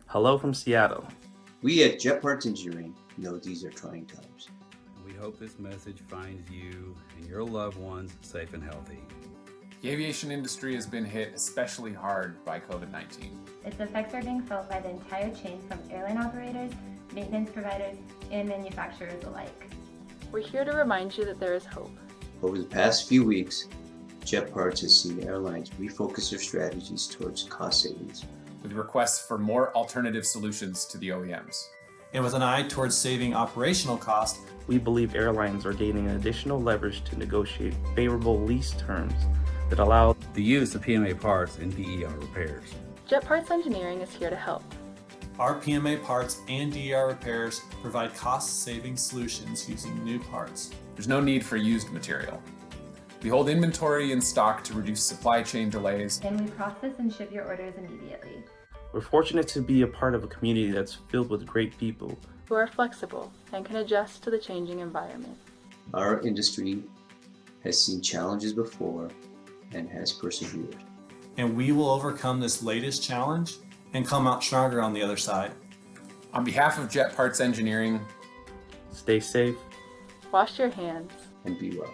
Hello from Seattle. We at Jet Parts Engineering know these are trying times. We hope this message finds you and your loved ones safe and healthy. The aviation industry has been hit especially hard by COVID-19. Its effects are being felt by the entire chain from airline operators, maintenance providers, and manufacturers alike. We're here to remind you that there is hope. Over the past few weeks, Jet Parts has seen airlines refocus their strategies towards cost savings, with requests for more alternative solutions to the OEMs. And with an eye towards saving operational costs, We believe airlines are gaining additional leverage to negotiate favorable lease terms that allow The use of PMA parts in DER repairs. Jet Parts Engineering is here to help. our PMA parts and DER repairs provide cost-saving solutions using new parts. There's no need for used material. We hold inventory in stock to reduce supply chain delays. And we process and ship your orders immediately. We're fortunate to be a part of a community that's filled with great people. Who are flexible and can adjust to the changing environment. our industry has seen challenges before and has persevered. And we will overcome this latest challenge and come out stronger on the other side. On behalf of Jet Parts Engineering, Stay safe. Wash your hands. And be well.